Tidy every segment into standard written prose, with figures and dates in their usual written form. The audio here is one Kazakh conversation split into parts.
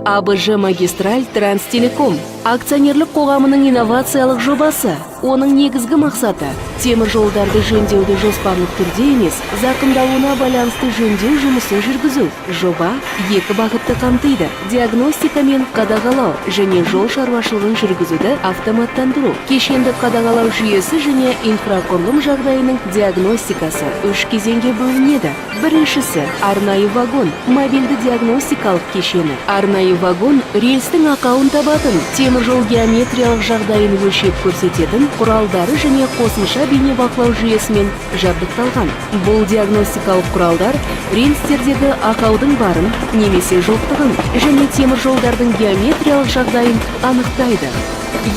АБЖ Магистраль Транстелеком акционерлік қоғамының инновациялық жобасы. Оның негізгі мақсаты темір жолдарды жөндеуді жоспарлық түрде емес, зақымдалуына байланысты жөндеу жұмысын жүргізу. Жоба екі бағытты қамтиды: диагностика мен қадағалау және жол шаруашылығын жүргізуді автоматтандыру. Кешенді қадағалау жүйесі және инфрақұрылым жағдайының диагностикасы үш кезеңге бөлінеді. Біріншісі арнайы вагон, мобильді диагностикалық кешені. Арнайы вагон рельстің ақауын табатын, темір жол геометриялық жағдайын өлшеп көрсететін құралдары және қосымша бейнебақылау жүйесімен жабдықталған. Бұл диагностикалық құралдар рельстердегі ақаудың барын немесе жоқтығын және темір жолдардың геометриялық жағдайын анықтайды.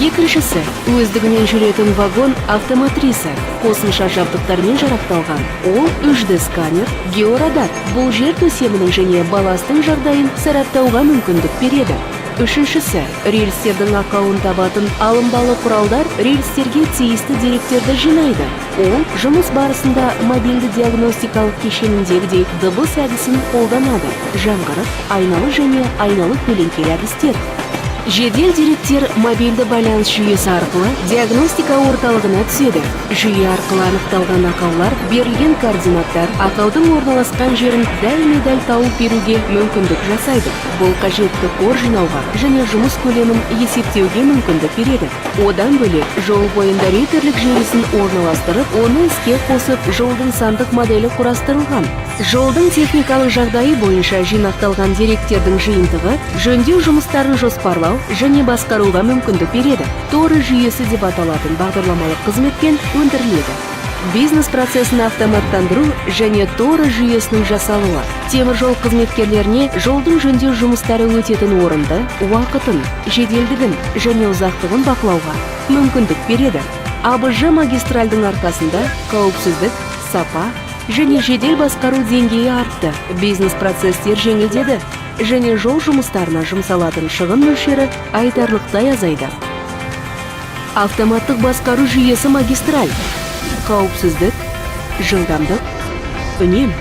Екіншісі өздігінен жүретін вагон автоматриса, қосымша жабдықтармен жарақталған. Ол 3D сканер, георадар. Бұл жер төсемінің және балластың жағдайын сараптауға мүмкіндік береді. Үшіншісі рельстердің ақауын табатын алынбалы құралдар рельстерге тиісті деректерді жинайды. Ол жұмыс барысында мобильді диагностикалық кешеніндегідей дыбыс әдісін қолданады. Жаңғырық, айналы және айналы көлеңкелі әдістер. Жедел деректер мобильді байланыс жүйесі арқылы диагностика орталығына түседі. Жүйе арқылы анықталған ақаулар берілген координаттар ақаудың орналасқан жерін дәлме-дәл тауып беруге мүмкіндік жасайды. Бұл қажетті қор жинауға және жұмыс көлемін есептеуге мүмкіндік береді. Одан бөлек жол бойында ритерлік желісін орналастырып, оны іске қосып, жолдың сандық моделі құрастырылған. Жолдың техникалық жағдайы бойынша жинақталған деректердің жиынтығы жөндеу жұмыстарын жоспарлау және басқаруға мүмкіндік береді. Торы жүйесі деп аталатын бағдарламалық қызметпен өндіріледі. Бизнес процесін автоматтандыру және торы жүйесінің жасалуы темір жол қызметкерлеріне жолдың жөндеу жұмыстары өтетін орынды, уақытын, жеделдігін және ұзақтығын бақылауға мүмкіндік береді. АБЖ магистральдың арқасында қауіпсіздік, сапа және жедел басқару деңгейі артты. Бизнес процестер жеңілдеді және жол жұмыстарына жұмсалатын шығын мөлшері айтарлықтай азайды. Автоматтық басқару жүйесі магистраль. Қауіпсіздік, жылдамдық, үнем.